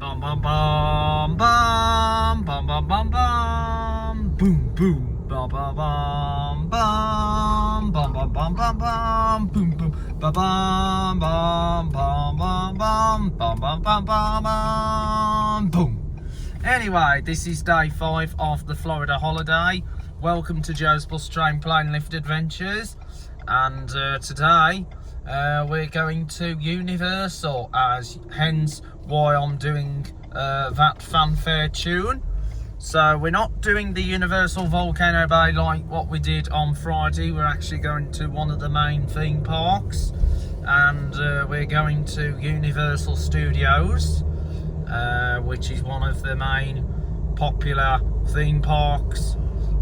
Bum bum bum bum bum bum bum bum boom boom bum bum bum bum bum bum bum bum bum boom boom bum bum bum bum bum bum bum bum bum bum bum boom. Anyway, this is day 5 of the Florida holiday. Welcome to Joe's Bus Train Plane Lift Adventures, and today we're going to Universal, as hence why I'm doing that fanfare tune. So we're not doing the Universal Volcano Bay like what we did on Friday. We're actually going to one of the main theme parks, and we're going to Universal Studios, which is one of the main popular theme parks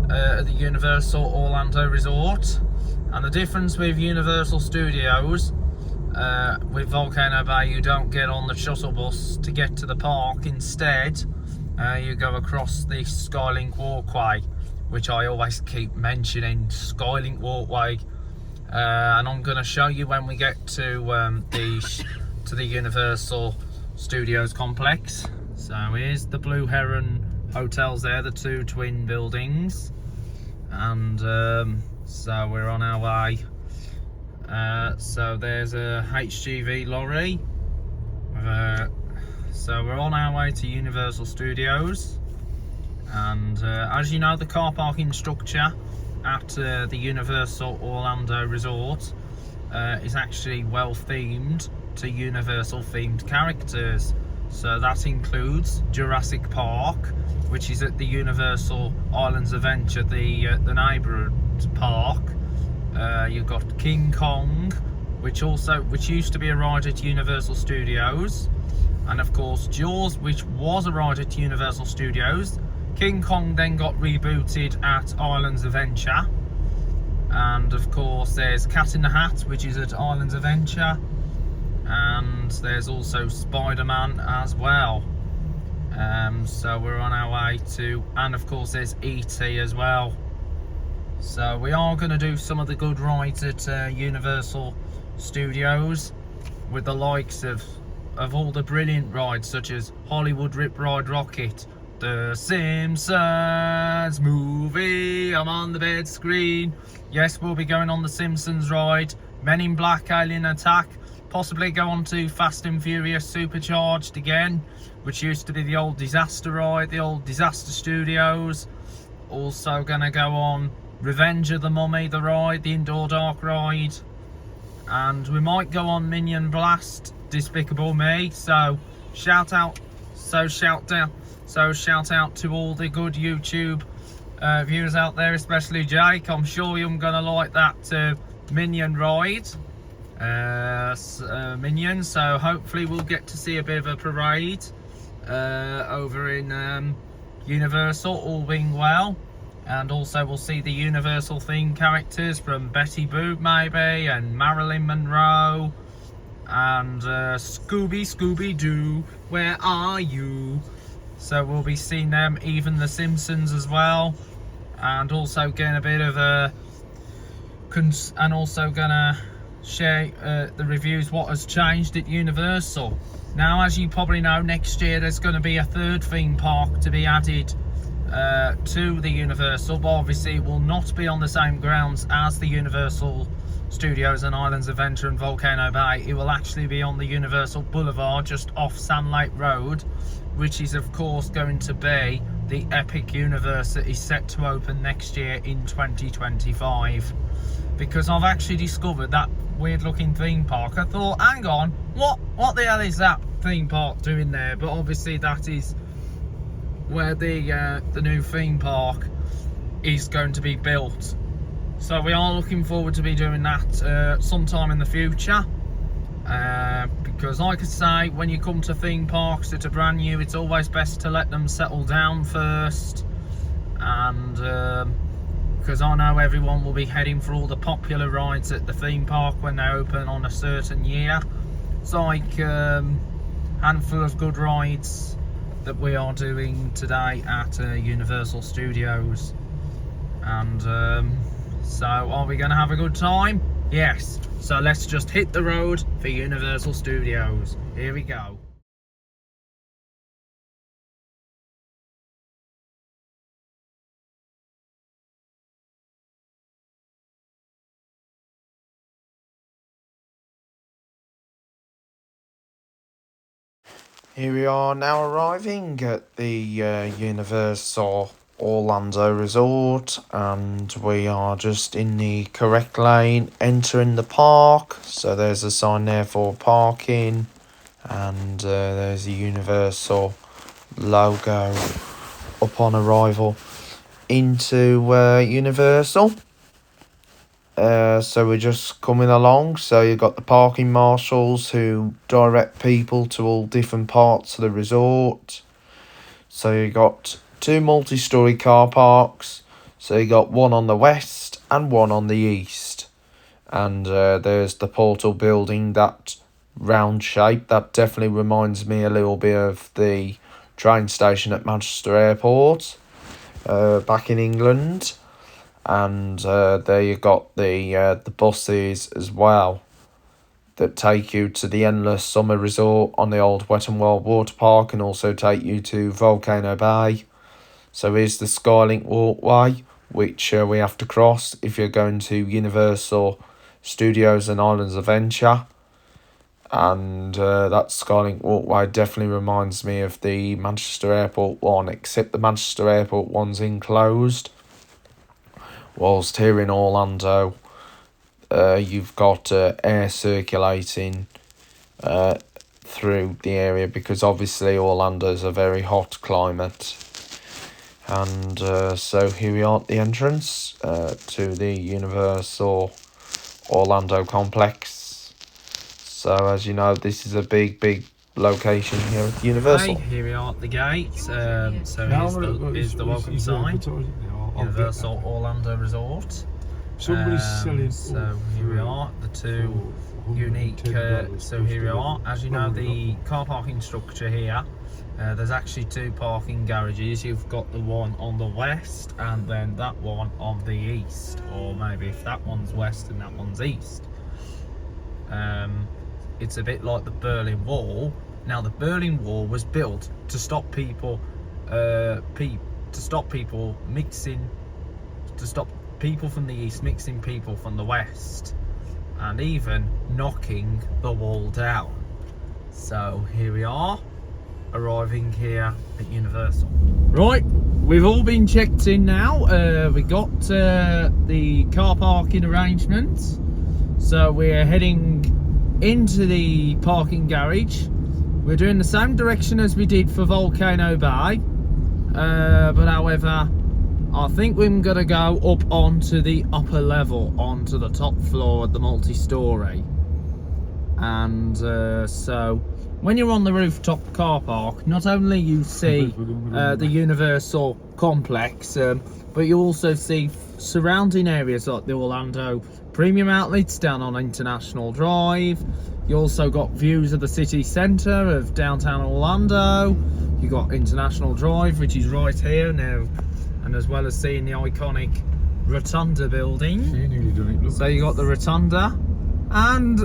at the Universal Orlando Resort. And the difference with Universal Studios, with Volcano Bay, you don't get on the shuttle bus to get to the park. Instead, you go across the Skylink Walkway, which I always keep mentioning, Skylink Walkway. And I'm going to show you when we get to the Universal Studios complex. So here's the Blue Heron hotels there, the two twin buildings, and so we're on our way. So there's a HGV lorry. So we're on our way to Universal Studios, and as you know, the car parking structure at the Universal Orlando Resort is actually well themed to Universal themed characters. So that includes Jurassic Park, which is at the Universal Islands Adventure, the neighbourhood park. You've got King Kong, which used to be a ride at Universal Studios, and of course Jaws, which was a ride at Universal Studios. King Kong then got rebooted at Islands Adventure, and of course there's Cat in the Hat, which is at Islands Adventure, and there's also Spider-Man as well. So we're on our way to, and of course there's E.T. as well. So we are going to do some of the good rides at Universal Studios, with the likes of all the brilliant rides such as Hollywood Rip Ride Rocket, The Simpsons movie, I'm on the bed screen. Yes, we'll be going on the Simpsons ride, Men in Black Alien Attack, possibly go on to Fast and Furious Supercharged again, which used to be the old Disaster ride, the old Disaster Studios. Also going to go on Revenge of the Mummy, the ride, the indoor dark ride, and we might go on Minion Blast, Despicable Me. So shout out to all the good YouTube viewers out there, especially Jake. I'm sure you're gonna like that Minion ride, Minion. So hopefully we'll get to see a bit of a parade over in Universal, all being well. And also we'll see the Universal theme characters from Betty Boop maybe, and Marilyn Monroe, and Scooby-Doo, where are you? So we'll be seeing them, even the Simpsons as well, and also getting a bit of a and also gonna share the reviews, what has changed at Universal. Now, as you probably know, next year there's going to be a third theme park to be added to the Universal, but obviously it will not be on the same grounds as the Universal Studios and Islands Adventure and Volcano Bay. It will actually be on the Universal Boulevard, just off Sand Lake Road, which is of course going to be the Epic Universe that is set to open next year in 2025. Because I've actually discovered that weird looking theme park. I thought, hang on, what the hell is that theme park doing there? But obviously that is where the new theme park is going to be built. So we are looking forward to be doing that sometime in the future, because like I say, when you come to theme parks that are brand new, it's always best to let them settle down first, and because I know everyone will be heading for all the popular rides at the theme park when they open on a certain year. It's like handful of good rides that we are doing today at Universal Studios. And so are we going to have a good time? Yes. So let's just hit the road for Universal Studios. Here we go. Here we are now arriving at the Universal Orlando Resort, and we are just in the correct lane entering the park. So there's a sign there for parking, and there's the Universal logo upon arrival into Universal. So we're just coming along. So you've got the parking marshals who direct people to all different parts of the resort. So you got two multi-storey car parks. So you got one on the west and one on the east. And there's the Portal building, that round shape. That definitely reminds me a little bit of the train station at Manchester Airport back in England. And there you got the buses as well that take you to the Endless Summer Resort on the old Wet n Wild Water Park, and also take you to Volcano Bay. So here's the Skylink walkway, which we have to cross if you're going to Universal Studios and Islands of Adventure. And that Skylink walkway definitely reminds me of the Manchester Airport one, except the Manchester Airport one's enclosed. Whilst here in Orlando, you've got air circulating through the area, because obviously Orlando's a very hot climate. And so here we are at the entrance to the Universal Orlando complex. So as you know, this is a big location here at Universal. Hey, here we are at the gate. So here's the welcome sign. Universal Orlando Resort. Somebody's selling. So here we are, the two unique. So here we are. As you know, the car parking structure here. There's actually two parking garages. You've got the one on the west, and then that one on the east, or maybe if that one's west and that one's east. It's a bit like the Berlin Wall. Now, the Berlin Wall was built to stop people, mixing, to stop people from the east mixing people from the west, and even knocking the wall down. So here we are, arriving here at Universal. Right, we've all been checked in now. We got the car parking arrangements, so we're heading into the parking garage. We're doing the same direction as we did for Volcano Bay, but however, I think we're going to go up onto the upper level, onto the top floor of the multi-storey. And so when you're on the rooftop car park, not only you see the Universal complex, but you also see surrounding areas like the Orlando Premium Outlets down on International Drive. You also got views of the city centre of downtown Orlando. You got International Drive, which is right here now, and as well as seeing the iconic Rotunda building. So you got the Rotunda, and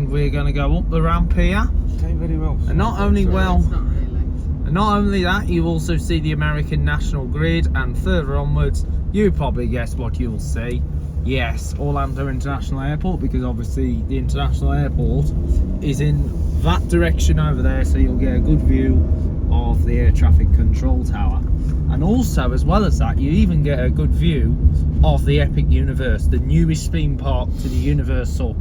we're going to go up the ramp here. Okay, very well. And not only that, you also see the American National Grid, and further onwards, you probably guess what you'll see. Yes, Orlando International Airport, because obviously the International Airport is in that direction over there, so you'll get a good view of the air traffic control tower. And also, as well as that, you even get a good view of the Epic Universe, the newest theme park to the Universal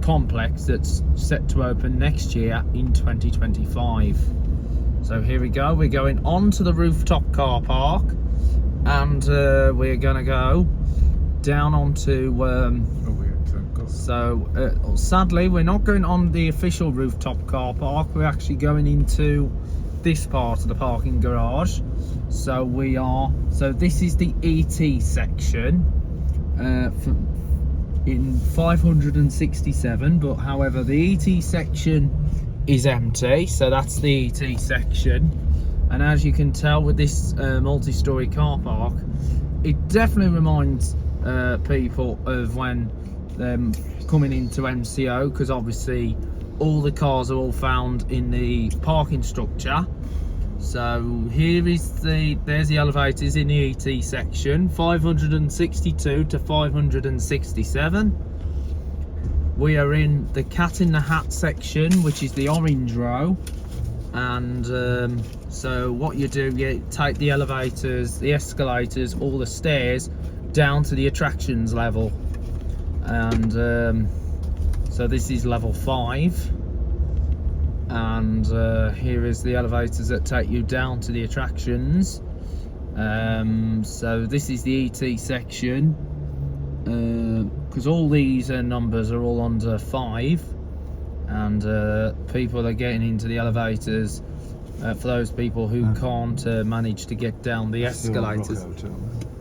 complex that's set to open next year in 2025. So here we go, we're going on to the rooftop car park, and we're gonna go down onto sadly we're not going on the official rooftop car park. We're actually going into this part of the parking garage. So this is the ET section in 567, but however the ET section is empty, so that's the ET section. And as you can tell with this multi-storey car park, it definitely reminds people of when coming into MCO, because obviously all the cars are all found in the parking structure. So here is there's the elevators in the ET section, 562 to 567. we are in the Cat in the Hat section, which is the orange row. And so what you do, you take the elevators, the escalators, all the stairs down to the attractions level. And so this is level 5. And here is the elevators that take you down to the attractions. So this is the ET section, because all these numbers are all under 5, and people are getting into the elevators for those people who can't manage to get down the escalators.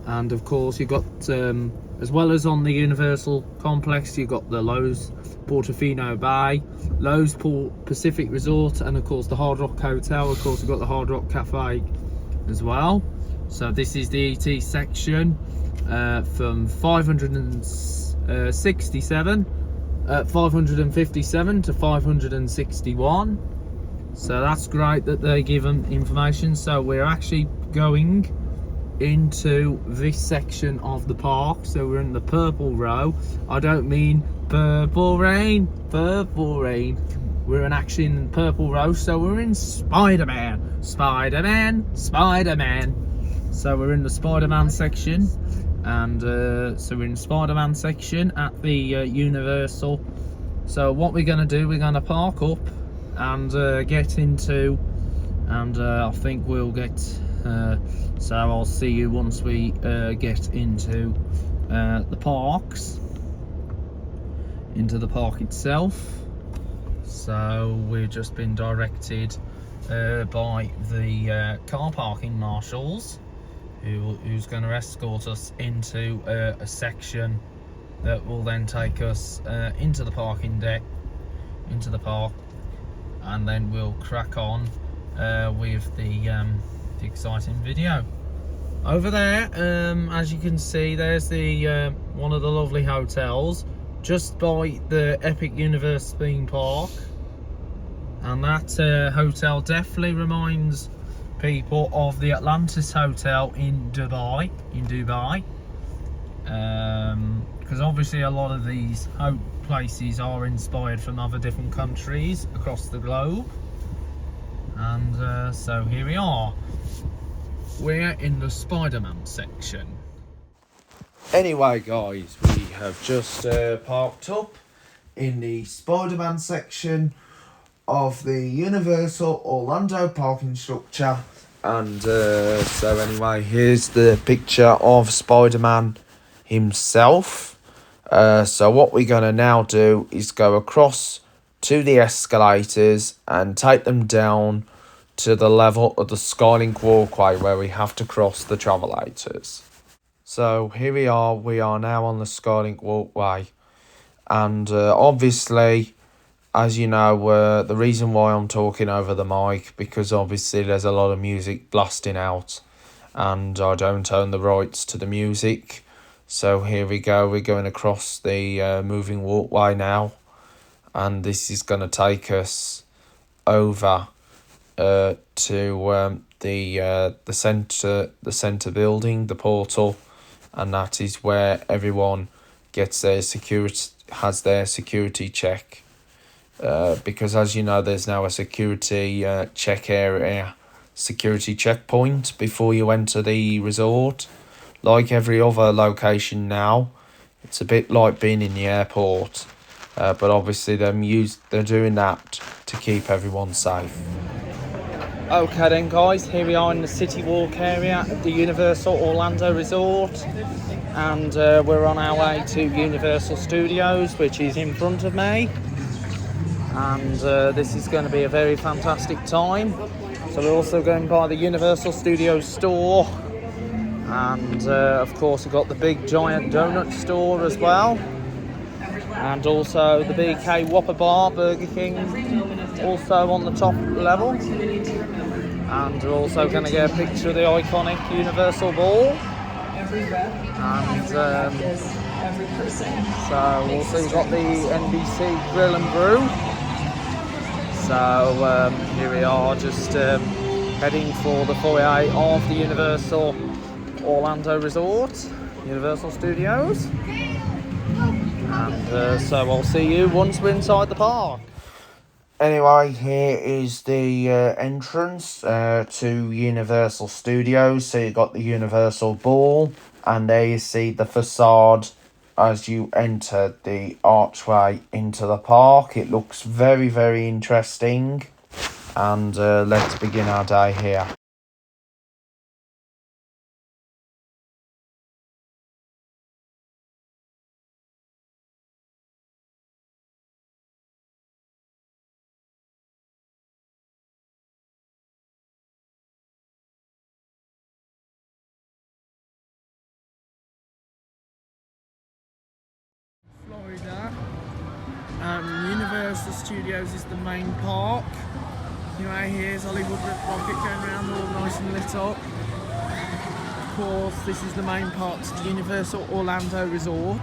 And of course you've got, as well as on the Universal complex, you've got the Loews Portofino Bay, Loews Pacific Resort, and of course the Hard Rock Hotel. Of course we've got the Hard Rock Cafe as well. So this is the ET section, from 557 to 561. So that's great that they give them information. So we're actually going into this section of the park. So we're in the purple row. I don't mean purple rain, purple rain. We're actually in purple row. So we're in Spider-Man, Spider-Man, Spider-Man. So we're in the Spider-Man section, and so we're in Spider-Man section at the Universal. So what we're going to do, we're going to park up and get into, and I think we'll get, so I'll see you once we get into the parks, into the park itself. So we've just been directed by the car parking marshals, who's going to escort us into a section that will then take us into the parking deck, into the park, and then we'll crack on with the exciting video. Over there, as you can see, there's the one of the lovely hotels just by the Epic Universe theme park, and that hotel definitely reminds people of the Atlantis Hotel in Dubai, because obviously a lot of these places are inspired from other different countries across the globe. And so here we are, we're in the Spider-Man section. Anyway guys, we have just parked up in the Spider-Man section of the Universal Orlando parking structure, and so anyway, here's the picture of Spider-Man himself. So what we're going to now do is go across to the escalators and take them down to the level of the Skylink walkway where we have to cross the travelators. So here we are now on the Skylink walkway, and obviously, as you know, the reason why I'm talking over the mic, because obviously there's a lot of music blasting out and I don't own the rights to the music. So here we go, we're going across the moving walkway now, and this is going to take us over to the center building, the portal, and that is where everyone gets their security check. Because as you know, there's now a security security checkpoint before you enter the resort. Like every other location now, it's a bit like being in the airport, but obviously they're doing that to keep everyone safe. Okay then guys, here we are in the City Walk area at the Universal Orlando Resort, and we're on our way to Universal Studios, which is in front of me. And this is going to be a very fantastic time. So we're also going by the Universal Studios store, and of course we've got the big giant donut store as well, and also the BK Whopper Bar, Burger King, also on the top level. And we're also going to get a picture of the iconic Universal Ball. And so also you've got the NBC Grill and Brew. So here we are, just heading for the foyer of the Universal Orlando Resort, Universal Studios. And so I'll see you once we're inside the park. Anyway, here is the entrance to Universal Studios. So you got the Universal Ball, and there you see the facade as you enter the archway into the park. It looks very, very interesting. And let's begin our day here. Florida. Universal Studios is the main park. Anyway, here's Hollywood Rocket going around all nice and lit up. Of course, this is the main park to the Universal Orlando Resort.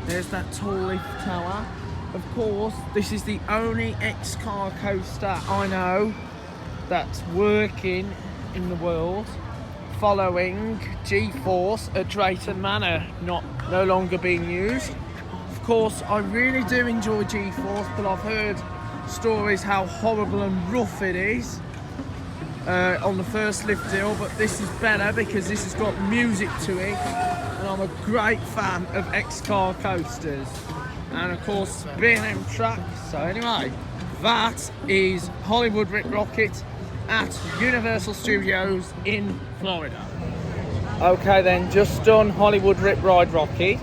There's that tall leaf tower. Of course, this is the only X-Car coaster I know that's working in the world, following G-Force at Drayton Manor, no longer being used. Of course, I really do enjoy G-Force, but I've heard stories how horrible and rough it is on the first lift deal, but this is better because this has got music to it, and I'm a great fan of X-Car coasters, and of course B&M tracks. So anyway, that is Hollywood Rip Rocket at Universal Studios in Florida. Okay then, just done Hollywood Rip Ride Rocket.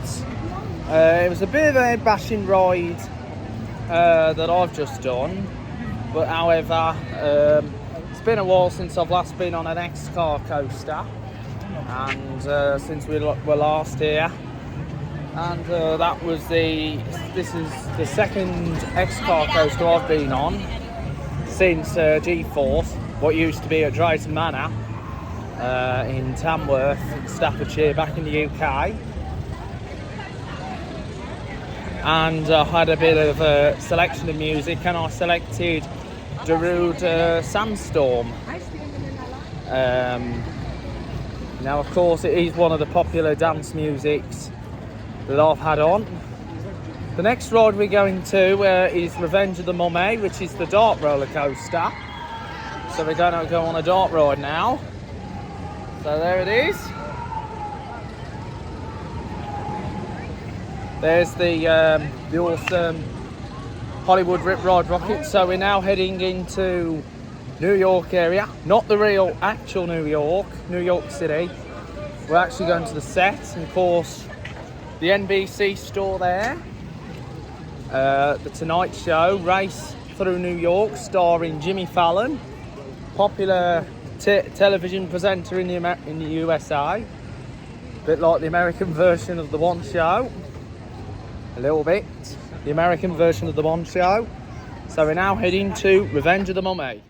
It was a bit of a bashing ride that I've just done, but however, it's been a while since I've last been on an X-Car coaster, and since we were last here, and this is the second X-Car coaster I've been on since G-Force, what used to be at Drayton Manor in Tamworth, Staffordshire, back in the UK. And I had a bit of a selection of music, and I selected Darude Sandstorm. Now, of course, it is one of the popular dance musics that I've had on. The next ride we're going to is Revenge of the Mummy, which is the dart roller coaster. So we're going to go on a dart ride now. So there it is. There's the awesome Hollywood Rip Ride Rocket. So we're now heading into New York area, not the real actual New York City. We're actually going to the set, and of course the NBC store there. The Tonight Show, Race Through New York, starring Jimmy Fallon, popular television presenter in the USA. A bit like the American version of The One Show. A little bit. The American version of The One Show. So we're now heading to Revenge of the Mummy.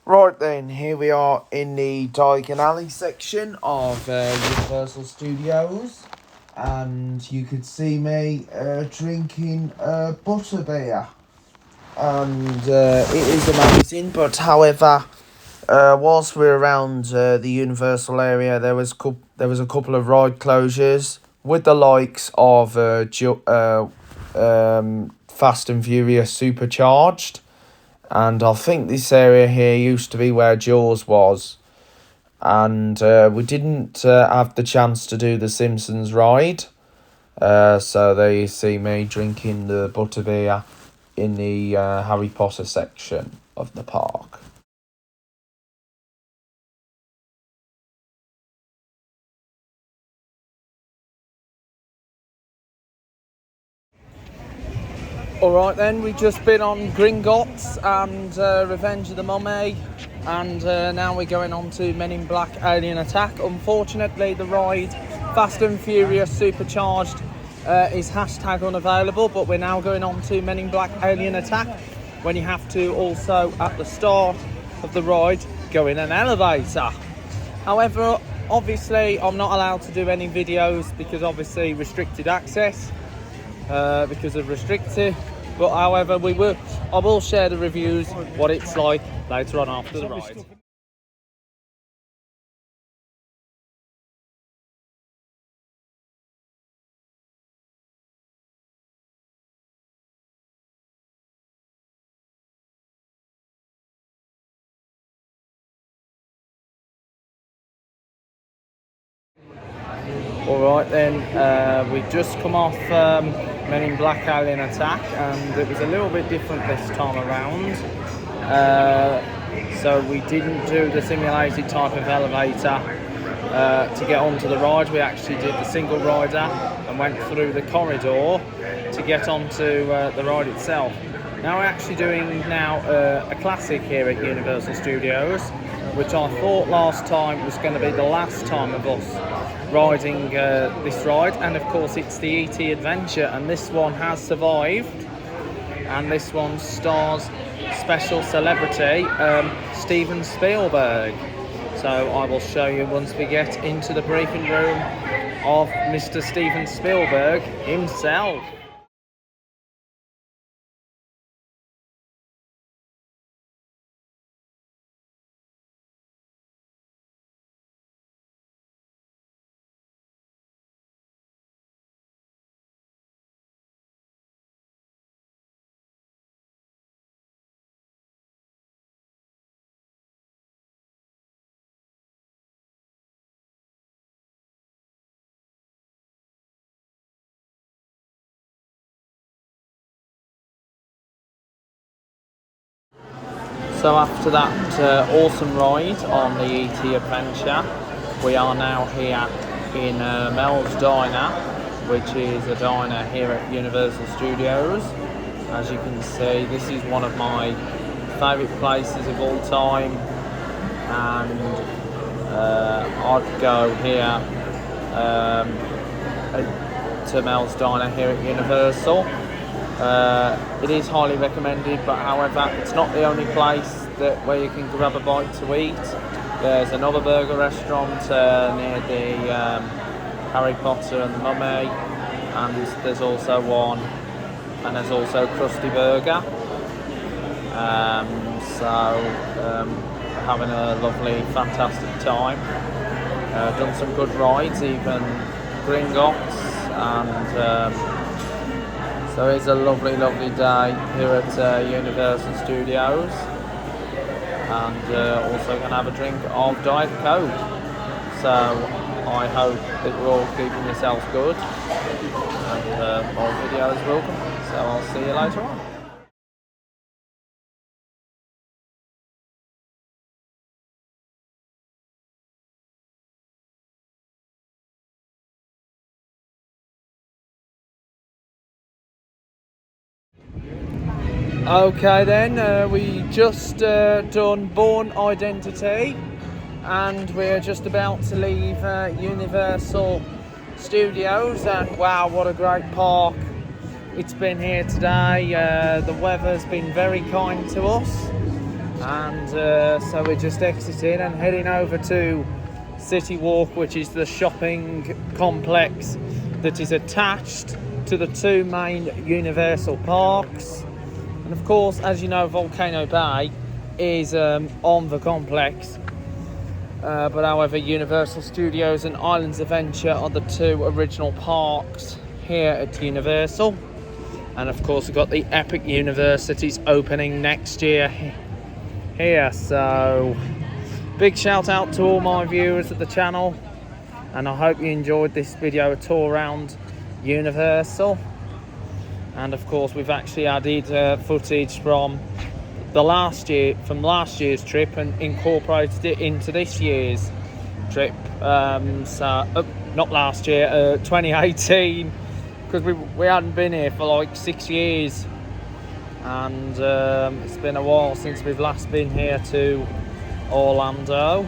Right then, here we are in the Diagon Alley section of Universal Studios, and you could see me drinking butterbeer, and it is amazing. But however, whilst we're around the Universal area, there was a couple of ride closures with the likes of Fast and Furious Supercharged. And I think this area here used to be where Jaws was. And we didn't have the chance to do the Simpsons ride. So there you see me drinking the butterbeer in the Harry Potter section of the park. Alright then, we've just been on Gringotts and Revenge of the Mummy, and now we're going on to Men in Black Alien Attack. Unfortunately, the ride Fast and Furious Supercharged is hashtag unavailable, but we're now going on to Men in Black Alien Attack, when you have to also, at the start of the ride, go in an elevator. However, obviously, I'm not allowed to do any videos because obviously restricted access. Because of restricted, but however I will share the reviews, what it's like later on after the ride. Alright then, we just come off Men in Black Alien Attack, and it was a little bit different this time around. So we didn't do the simulated type of elevator to get onto the ride. We actually did the single rider and went through the corridor to get onto the ride itself. Now we're actually doing a classic here at Universal Studios, which I thought last time was going to be the last time of us riding this ride, and of course it's the E.T. Adventure, and this one has survived, and this one stars special celebrity Steven Spielberg. So I will show you once we get into the briefing room of Mr. Steven Spielberg himself. So after that awesome ride on the E.T. Adventure, we are now here in Mel's Diner, which is a diner here at Universal Studios. As you can see, this is one of my favourite places of all time, and I'd go here to Mel's Diner here at Universal. It is highly recommended, but however, it's not the only place where you can grab a bite to eat. There's another burger restaurant near the Harry Potter and the Mummy, and there's also one, and there's also Krusty Burger. Having a lovely, fantastic time. Done some good rides, even Gringotts, and so it's a lovely, lovely day here at Universal Studios, and also going to have a drink of Diet Coke. So I hope that you're all keeping yourselves good, and more videos will come. So I'll see you later on. Okay then, we just done Bourne Identity, and we're just about to leave Universal Studios, and wow, what a great park it's been here today. The weather's been very kind to us, And so we're just exiting and heading over to City Walk, which is the shopping complex that is attached to the two main Universal parks. And of course, as you know, Volcano Bay is on the complex, but however, Universal Studios and Islands Adventure are the two original parks here at Universal. And of course, we've got the Epic Universities opening next year here. So big shout out to all my viewers of the channel, and I hope you enjoyed this video, a tour around Universal. And of course, we've actually added footage from last year's trip and incorporated it into this year's trip. Not last year, 2018, because we hadn't been here for like 6 years, and it's been a while since we've last been here to Orlando.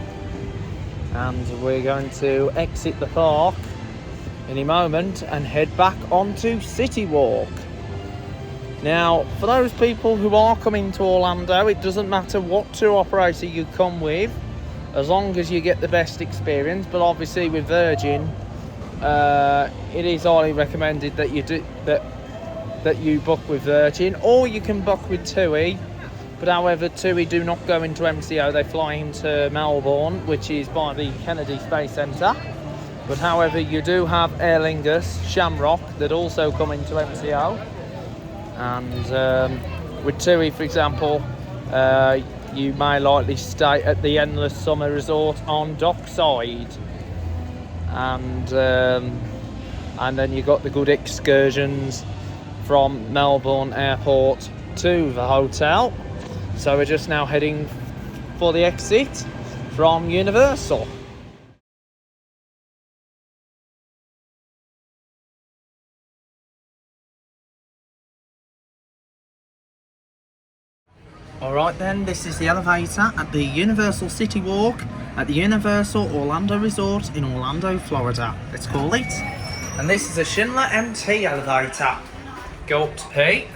And we're going to exit the park in a moment and head back onto City Walk. Now, for those people who are coming to Orlando, it doesn't matter what tour operator you come with, as long as you get the best experience. But obviously with Virgin, it is highly recommended that you do that you book with Virgin, or you can book with TUI. But however, TUI do not go into MCO, they fly into Melbourne, which is by the Kennedy Space Centre. But however, you do have Aer Lingus, Shamrock, that also come into MCO. And with TUI, for example, you may likely stay at the Endless Summer Resort on Dockside. And then you've got the good excursions from Melbourne Airport to the hotel. So we're just now heading for the exit from Universal. Alright then, this is the elevator at the Universal City Walk at the Universal Orlando Resort in Orlando, Florida, let's call it. And this is a Schindler MT elevator. Go up to P.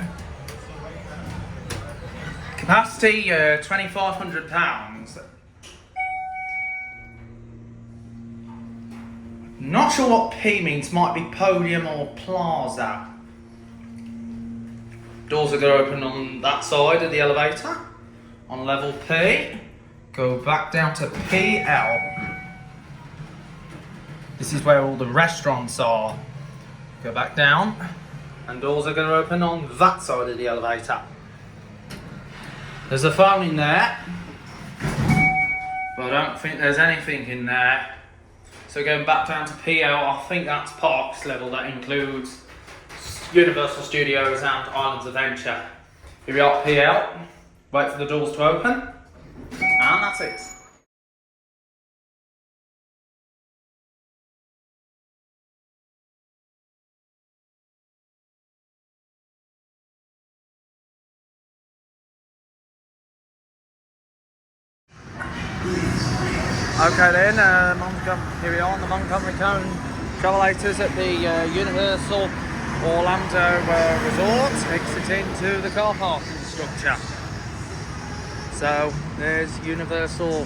Capacity 2,500 pounds. Not sure what P means, might be podium or plaza. Doors are going to open on that side of the elevator, on level P. Go back down to PL. This is where all the restaurants are. Go back down, and doors are going to open on that side of the elevator. There's a phone in there, but I don't think there's anything in there. So going back down to PL, I think that's Parks level, that includes Universal Studios and Islands Adventure. Here we are at PL, wait for the doors to open, and that's it. Okay then, here we are on the Montgomery Cone Travelators at the Universal Orlando Resort, exiting to the car parking structure. So there's Universal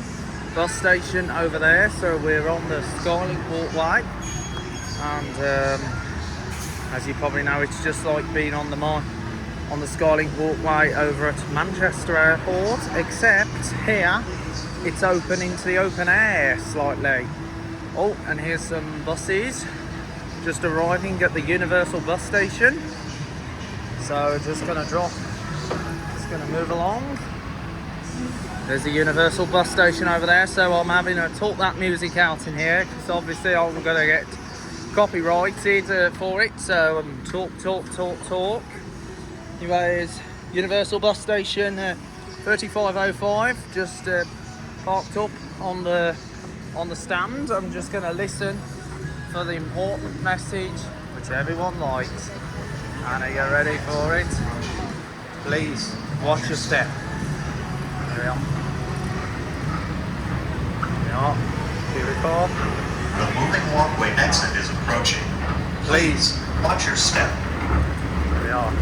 bus station over there, so we're on the Skylink Walkway, and as you probably know, it's just like being on the Skylink Walkway over at Manchester Airport, except here it's open into the open air slightly. Oh, and here's some buses just arriving at the Universal bus station. So just gonna move along. There's the Universal bus station over there, so I'm having to talk that music out in here because obviously I'm gonna get copyrighted for it, so talk. Anyways, Universal bus station 3505, just parked up on the stand. I'm just going to listen for the important message which everyone likes. And are you ready for it? Please watch your step. Here we are. Here we go. The moving walkway exit is approaching. Please watch your step. Here we are.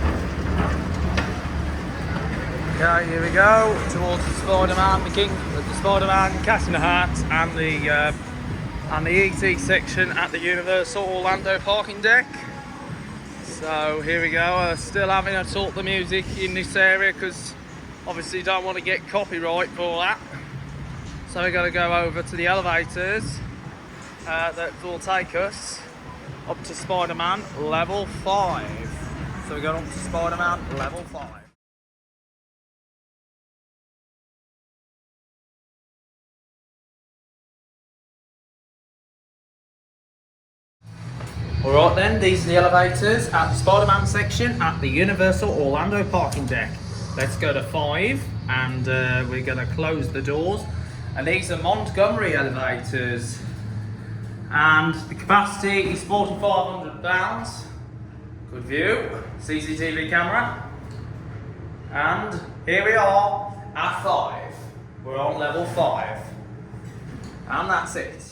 Okay, here we go towards the Spider-Man, the Spider-Man Cat in the Hat, and the ET section at the Universal Orlando parking deck. So here we go. Still having to sort the music in this area because obviously don't want to get copyright for that. So we're going to go over to the elevators that will take us up to Spider-Man level 5. So we're going up to Spider-Man level 5. Alright then, these are the elevators at the Spider-Man section at the Universal Orlando parking deck. Let's go to 5 and we're going to close the doors. And these are Montgomery elevators. And the capacity is 4,500 pounds. Good view, CCTV camera. And here we are at 5. We're on level 5. And that's it.